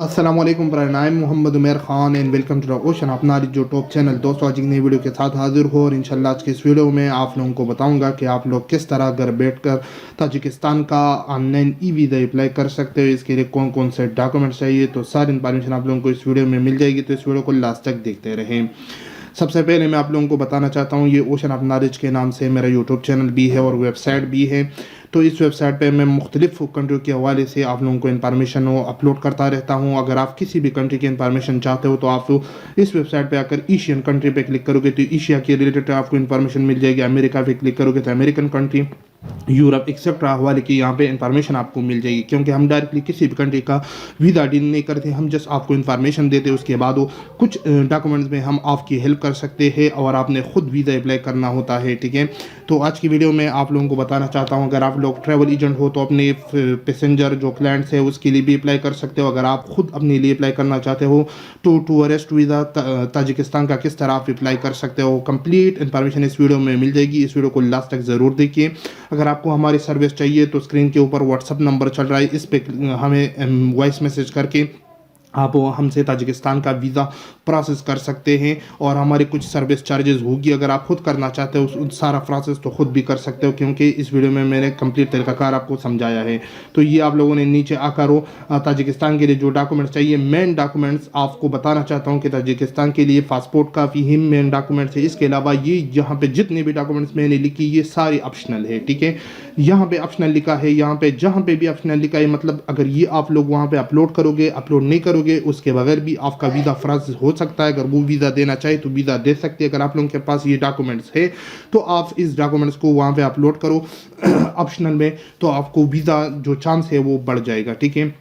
अस्सलामुअलैकुम brother, I am Mohammad Umar Khan and welcome to the ocean, अपना जो टॉप चैनल। दोस्तों, आज एक नई वीडियो के साथ हाजिर हो और इंशाल्लाह आज के इस वीडियो में आप लोगों को बताऊंगा कि आप लोग किस तरह घर बैठकर ताजिकिस्तान का ऑनलाइन ई वीज़ा अप्लाई कर सकते हो। इसके लिए कौन कौन से डॉक्यूमेंट्स चाहिए, तो सारी इन्फॉर्मेशन आप लोगों को इस वीडियो में मिल जाएगी। तो इस वीडियो को लास्ट तक देखते रहें। सबसे पहले मैं आप लोगों को बताना चाहता हूँ, ये ओशन ऑफ नॉलेज के नाम से मेरा यूट्यूब चैनल भी है और वेबसाइट भी है। तो इस वेबसाइट पे मैं मुख्तलिफ कंट्री के हवाले से आप लोगों को इन्फॉर्मेशन अपलोड करता रहता हूँ। अगर आप किसी भी कंट्री की इन्फॉर्मेशन चाहते हो तो आप इस वेबसाइट पे आकर एशियन कंट्री पे क्लिक करोगे तो एशिया के रिलेटेड आपको इन्फॉर्मेशन मिल जाएगी। अमेरिका पे क्लिक करोगे तो अमेरिकन कंट्री, यूरोप एक्सेट्रा हवाले की यहाँ पे इंफॉर्मेशन आपको मिल जाएगी। क्योंकि हम डायरेक्टली किसी भी कंट्री का वीज़ा डील नहीं करते, हम जस्ट आपको इन्फॉर्मेशन देते हैं। उसके बाद वो कुछ डॉक्यूमेंट्स में हम आपकी हेल्प कर सकते हैं और आपने खुद वीज़ा अप्लाई करना होता है। ठीक है, तो आज की वीडियो में आप लोगों को बताना चाहता हूँ, अगर आप लोग ट्रैवल एजेंट हो तो अपने पैसेंजर जो क्लाइंट्स है उसके लिए भी अप्लाई कर सकते हो। अगर आप खुद अपने लिए अप्लाई करना चाहते हो तो टूरिस्ट वीज़ा ताजिकिस्तान का किस तरह आप अप्लाई कर सकते हो, कंप्लीट इन्फॉर्मेशन इस वीडियो में मिल जाएगी। इस वीडियो को लास्ट तक ज़रूर देखिए। अगर आपको हमारी सर्विस चाहिए तो स्क्रीन के ऊपर व्हाट्सअप नंबर चल रहा है, इस पे हमें वॉइस मैसेज करके आप हमसे ताजिकिस्तान का वीज़ा प्रोसेस कर सकते हैं। और हमारी कुछ सर्विस चार्जेस होगी, अगर आप खुद करना चाहते हो उस सारा प्रोसेस तो खुद भी कर सकते हो, क्योंकि इस वीडियो में मैंने कंप्लीट तरीक़ाकार आपको समझाया है। तो ये आप लोगों ने नीचे आकर हो ताजिकिस्तान के लिए जो डॉक्यूमेंट्स चाहिए, मेन डॉक्यूमेंट्स आपको बताना चाहता हूँ कि ताजिकिस्तान के लिए पासपोर्ट काफ़ी ही मेन डॉक्यूमेंट्स है। इसके अलावा ये यहाँ पे जितने भी डॉक्यूमेंट्स मैंने लिखी ये सारे ऑप्शनल है। ठीक है, यहाँ पे ऑप्शनल लिखा है, यहाँ पे जहाँ पे भी ऑप्शनल लिखा है, मतलब अगर ये आप लोग वहाँ पे अपलोड करोगे, अपलोड नहीं करोगे, उसके बगैर भी आपका वीज़ा फ्राज हो सकता है। अगर वो वीज़ा देना चाहे तो वीज़ा दे सकते हैं। अगर आप लोगों के पास ये डॉक्यूमेंट्स है तो आप इस डॉक्यूमेंट्स को वहाँ पे अपलोड करो ऑप्शनल में, तो आपको वीज़ा जो चांस है वो बढ़ जाएगा। ठीक है,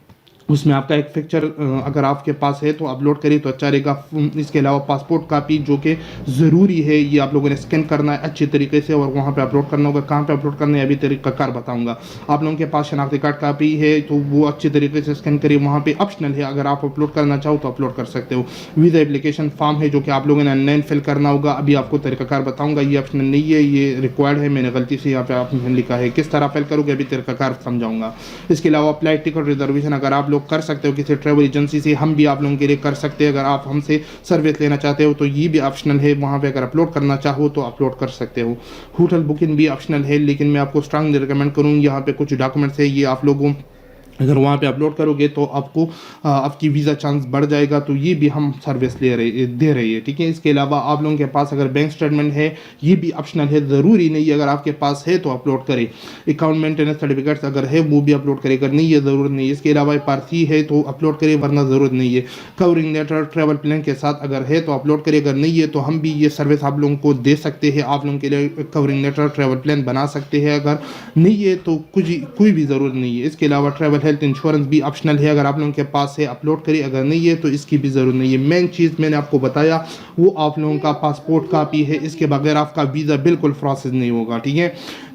उसमें आपका एक पिक्चर अगर आपके पास है तो अपलोड करिए तो अच्छा रहेगा। इसके अलावा पासपोर्ट कापी जो कि ज़रूरी है, ये आप लोगों ने स्कैन करना है अच्छे तरीके से और वहाँ पे अपलोड करना होगा। कहाँ पे अपलोड करना है अभी तरीक़ाकार बताऊंगा। आप लोगों के पास शनाख्ती कार्ड कापी है तो वो अच्छे तरीके से स्कैन करिए, वहाँ पे ऑप्शनल है, अगर आप अपलोड करना चाहो तो अपलोड कर सकते हो। वीज़ा एप्लीकेशन फॉर्म है जो कि आप लोगों ने ऑनलाइन फिल करना होगा, अभी आपको तरीक़ाकार बताऊँगा। ये ऑप्शनल नहीं है, ये रिक्वायर्ड है, मैंने गलती से यहाँ पे आपने लिखा है। किस तरह फिल करोगे अभी तरीक़ाकार समझाऊँगा। इसके अलावा अप्लाई टिकट रिजर्वेशन अगर आप लोग कर सकते हो किसी ट्रैवल एजेंसी से, हम भी आप लोगों के लिए कर सकते हैं। अगर आप हमसे सर्विस लेना चाहते हो तो ये भी ऑप्शनल है, वहाँ पे अगर अपलोड करना चाहो तो अपलोड कर सकते हो। होटल बुकिंग भी ऑप्शनल है, लेकिन मैं आपको स्ट्रांगली रिकमेंड करूँ, यहाँ पे कुछ डॉक्यूमेंट्स है ये आप लोगों अगर वहाँ पे अपलोड करोगे तो आपको आपकी वीज़ा चांस बढ़ जाएगा। तो ये भी हम सर्विस दे रही है। ठीक है, इसके अलावा आप लोगों के पास अगर बैंक स्टेटमेंट है ये भी ऑप्शनल है, ज़रूरी नहीं है। अगर आपके पास है तो अपलोड करें। अकाउंट मेंटेनेंस सर्टिफिकेट्स अगर है वो भी अपलोड करें, अगर नहीं है ज़रूरत नहीं है। इसके अलावा पारसी है तो अपलोड करें, वरना ज़रूरत नहीं है। कवरिंग लेटर ट्रैवल प्लान के साथ अगर है तो अपलोड करें, अगर नहीं है तो हम भी ये सर्विस आप लोगों को दे सकते हैं। आप लोगों के लिए कवरिंग लेटर ट्रैवल प्लान बना सकते हैं, अगर नहीं है तो कोई भी ज़रूरत नहीं है। इसके अलावा ट्रैवल हेल्थ इंश्योरेंस भी ऑप्शनल है, अगर आप लोगों के पास है अपलोड करिए, अगर नहीं है तो इसकी भी ज़रूरत नहीं है। मेन चीज़ मैंने आपको बताया वो आप लोगों का पासपोर्ट कापी है, इसके बगैर आपका वीज़ा बिल्कुल प्रोसेस नहीं होगा। ठीक है,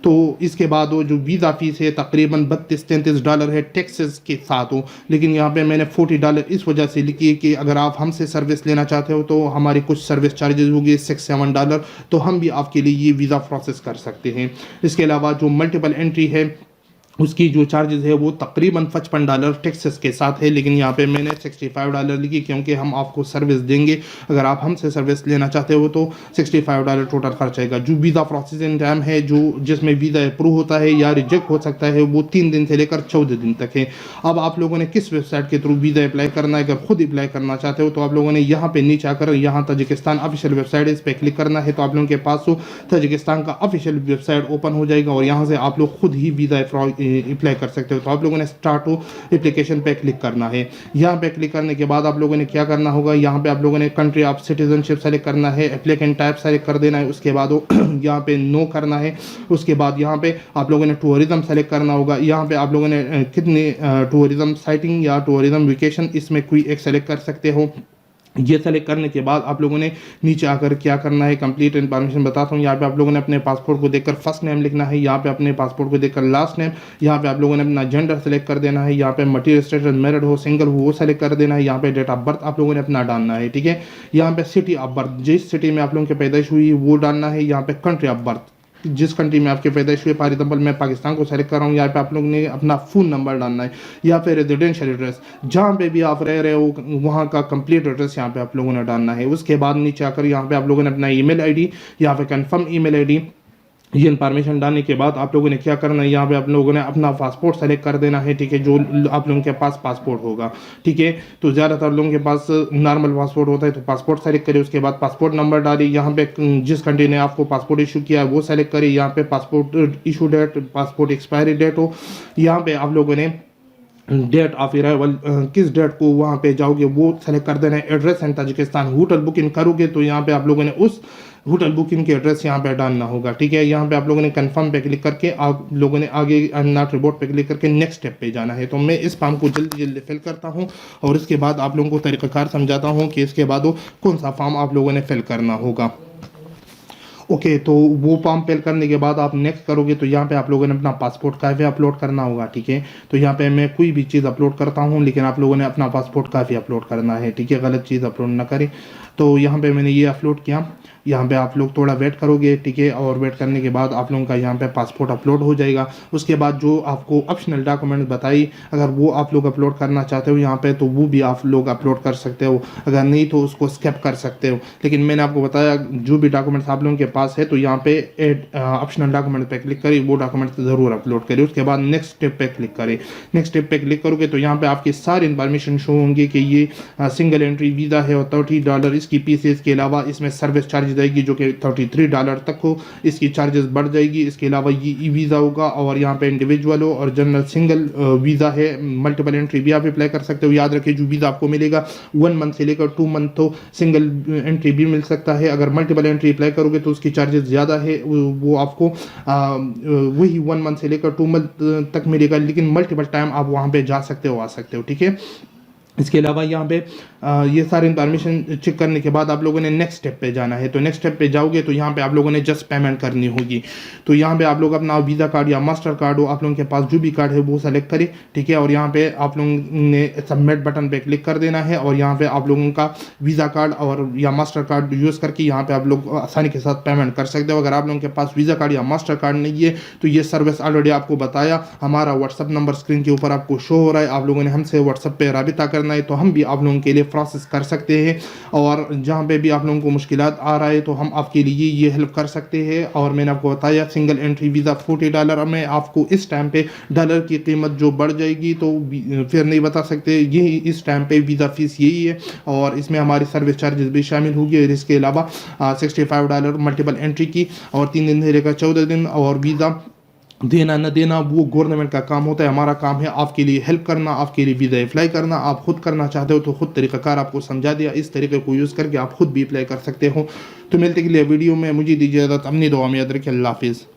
तो इसके बाद वो जो वीज़ा फ़ीस है तकरीबन $32-33 है टैक्सेस के साथ हो, लेकिन यहाँ पे मैंने $40 इस वजह से लिखी है कि अगर आप हमसे सर्विस लेना चाहते हो तो हमारी कुछ सर्विस चार्जेस होगी $6-7, तो हम भी आपके लिए ये वीज़ा प्रोसेस कर सकते हैं। इसके अलावा जो मल्टीपल एंट्री है उसकी जो चार्जेस है वो तकरीबन $55 टैक्सेस के साथ है, लेकिन यहाँ पे मैंने $65 लिखी क्योंकि हम आपको सर्विस देंगे। अगर आप हमसे सर्विस लेना चाहते हो तो $65 टोटल खर्च आएगा। जो वीज़ा प्रोसेसिंग टाइम है जो जिसमें वीज़ा अप्रूव होता है या रिजेक्ट हो सकता है वो 3 दिन से लेकर 14 दिन तक है। अब आप लोगों ने किस वेबसाइट के थ्रू वीज़ा अप्लाई करना है, अगर खुद अप्लाई करना चाहते हो तो आप लोगों ने यहाँ पे नीचे आकर यहाँ ताजिकिस्तान ऑफिशियल वेबसाइट इस पर क्लिक करना है, तो आप लोगों के पास ताजिकिस्तान का ऑफिशियल वेबसाइट ओपन हो जाएगा और यहाँ से आप लोग खुद ही वीज़ा अप्लाई कर सकते हो। तो आप लोगों ने स्टार्ट हो एप्लीकेशन पे क्लिक करना है। यहाँ पे क्लिक करने के बाद आप लोगों ने क्या करना होगा, यहाँ पे आप लोगों ने कंट्री ऑफ सिटीजनशिप सेलेक्ट करना है, एप्लीकेंट टाइप सेलेक्ट कर देना है। उसके बाद यहाँ पे नो करना है। उसके बाद यहाँ पे आप लोगों ने टूरिज्म सेलेक्ट करना होगा। यहाँ पे आप लोगों ने कितने टूरिज्म साइटिंग या टूरिज्म वेकेशन इसमें कोई एक सेलेक्ट कर सकते हो। ये सेलेक्ट करने के बाद आप लोगों ने नीचे आकर क्या करना है, कंप्लीट इन्फॉर्मेशन बताता हूँ। यहाँ पे आप लोगों ने अपने पासपोर्ट को देखकर फर्स्ट नेम लिखना है, यहाँ पे अपने पासपोर्ट को देखकर लास्ट नेम, यहाँ पे आप लोगों ने अपना जेंडर सेलेक्ट कर देना है, यहाँ पे मटीरियल स्टेटस मैरिड हो सिंगल हो वो सेलेक्ट कर देना है, यहाँ पे डेट ऑफ बर्थ आप लोगों ने अपना डालना है। ठीक है, यहाँ पे सिटी ऑफ बर्थ जिस सिटी में आप लोगों की पैदाइश हुई वो डालना है, यहाँ पे कंट्री ऑफ बर्थ जिस कंट्री में आपकी पैदाइश हुई। फॉर एग्जाम्पल मैं पाकिस्तान को सेलेक्ट कर रहा हूँ, यहाँ पे आप लोगों ने अपना फ़ोन नंबर डालना है या फिर रेजिडेंशियल एड्रेस, जहाँ पे भी आप रह रहे हो वहाँ का कंप्लीट एड्रेस यहाँ पे आप लोगों ने डालना है। उसके बाद नीचे आकर यहाँ पे आप लोगों ने अपना ईमेल आईडी या फिर कंफर्म ईमेल आईडी, ये इन्फॉर्मेशन डालने के बाद आप लोगों ने क्या करना है, यहाँ पे आप लोगों ने अपना पासपोर्ट सेलेक्ट कर देना है, ठीक है, जो आप लोगों के पास पासपोर्ट होगा, ठीक है। तो ज़्यादातर लोगों के पास नॉर्मल पासपोर्ट होता है, तो पासपोर्ट सेलेक्ट करिए। उसके बाद पासपोर्ट नंबर डालिए, यहाँ पे जिस कंट्री ने आपको पासपोर्ट इशू किया है वो सेलेक्ट करिए, यहाँ पे passport issue date, passport expiry date हो, यहाँ पे आप लोगों ने डेट ऑफ अराइवल किस डेट को वहाँ पे जाओगे वो सेलेक्ट कर देना है। Address and Tajikistan, hotel booking करोगे तो यहाँ पे आप लोगों ने उस होटल बुकिंग के एड्रेस यहाँ पे डालना होगा, ठीक है। यहाँ पे आप लोगों ने कंफर्म पे क्लिक करके आप लोगों ने आगे नॉट रिपोर्ट पे क्लिक करके नेक्स्ट स्टेप पे जाना है। तो मैं इस फॉर्म को जल्दी जल्दी फिल करता हूँ और इसके बाद आप लोगों को तरीक़ाकार समझाता हूँ कि इसके बाद वो कौन सा फॉर्म आप लोगों ने फिल करना होगा। ओके, तो वो फॉर्म फिल करने के बाद आप नेक्स्ट करोगे तो यहाँ पे आप लोगों ने अपना पासपोर्ट काफ़ी अपलोड करना होगा, ठीक है। तो यहाँ पे मैं कोई भी चीज़ अपलोड करता हूँ, लेकिन आप लोगों ने अपना पासपोर्ट काफ़ी अपलोड करना है, ठीक है, गलत चीज़ अपलोड ना करें। तो यहाँ पे मैंने ये अपलोड किया, यहाँ पे आप लोग थोड़ा वेट करोगे, ठीक है, और वेट करने के बाद आप लोगों का यहाँ पे पासपोर्ट अपलोड हो जाएगा। उसके बाद जो आपको ऑप्शनल डॉक्यूमेंट बताई, अगर वो आप लोग अपलोड करना चाहते हो यहाँ पे तो वो भी आप लोग अपलोड कर सकते हो, अगर नहीं तो उसको स्किप कर सकते हो। लेकिन मैंने आपको बताया जो भी डॉक्यूमेंट्स आप लोगों के पास है तो यहाँ पे एड ऑप्शनल डॉक्यूमेंट पे क्लिक करिए, वो डॉक्यूमेंट ज़रूर अपलोड करिए। उसके बाद नेक्स्ट स्टेप पे क्लिक करें। नेक्स्ट स्टेप पे क्लिक करोगे तो यहाँ पे आपकी सारी इन्फॉर्मेशन शो होंगी कि ये सिंगल एंट्री वीज़ा है और $30 इसकी फीस है। इसके अलावा इसमें सर्विस चार्ज आएगी जो कि $33 तक हो, इसकी चार्जेस बढ़ जाएगी। इसके अलावा ये ई वीज़ा होगा और यहाँ पे इंडिविजुअल हो और जनरल सिंगल वीज़ा है, मल्टीपल एंट्री भी आप अप्लाई कर सकते हो। याद रखिए जो वीज़ा आपको मिलेगा 1 मंथ से लेकर 2 मंथ तो सिंगल एंट्री भी मिल सकता है। अगर मल्टीपल एंट्री अप्लाई करोगे तो उसकी चार्जेस ज़्यादा है, वो आपको वही 1 मंथ से लेकर 2 मंथ तक मिलेगा, लेकिन मल्टीपल टाइम आप वहाँ पे जा सकते हो, आ सकते हो, ठीक है। इसके अलावा यहाँ पे ये सारी इन्फॉर्मेशन चेक करने के बाद आप लोगों ने नेक्स्ट स्टेप पे जाना है। तो नेक्स्ट स्टेप पे जाओगे तो यहाँ पे आप लोगों ने जस्ट पेमेंट करनी होगी। तो यहाँ पे आप लोग अपना वीज़ा कार्ड या मास्टर कार्ड हो, आप लोगों के पास जो भी कार्ड है वो सेलेक्ट करें, ठीक है। और यहाँ पे आप लोगों ने सबमिट बटन पे क्लिक कर देना है और यहाँ पे आप लोगों का वीज़ा कार्ड और या मास्टर कार्ड यूज़ करके यहाँ पे आप लोग आसानी के साथ पेमेंट कर सकते हो। अगर आप लोगों के पास वीज़ा कार्ड या मास्टर कार्ड नहीं है तो ये सर्विस ऑलरेडी आपको बताया, हमारा व्हाट्सअप नंबर स्क्रीन के ऊपर आपको शो हो रहा है। आप लोगों ने हमसे व्हाट्सअप पे राबिता करना है तो हम भी आप लोगों के लिए प्रोसेस कर सकते हैं, और जहाँ पे भी आप लोगों को मुश्किलात आ रहा है तो हम आपके लिए ये हेल्प कर सकते हैं। और मैंने आपको बताया सिंगल एंट्री वीज़ा $40 में, आपको इस टाइम पे डॉलर की कीमत जो बढ़ जाएगी तो फिर नहीं बता सकते, यही इस टाइम पे वीज़ा फीस यही है और इसमें हमारी सर्विस चार्जेस भी शामिल होगी। इसके अलावा $65 मल्टीपल एंट्री की और 3 दिन से लेकर 14 दिन, और वीज़ा देना न देना वो गवर्नमेंट का काम होता है। हमारा काम है आपके लिए हेल्प करना, आपके लिए वीज़ा अप्लाई करना। आप खुद करना चाहते हो तो खुद तरीक़ाकार आपको समझा दिया, इस तरीके को यूज़ करके आप खुद भी अप्लाई कर सकते हो। तो मिलते के लिए वीडियो में, मुझे दीजिए इजाज़त, अपनी दुआ में याद रखिए। अल्लाह हाफिज़।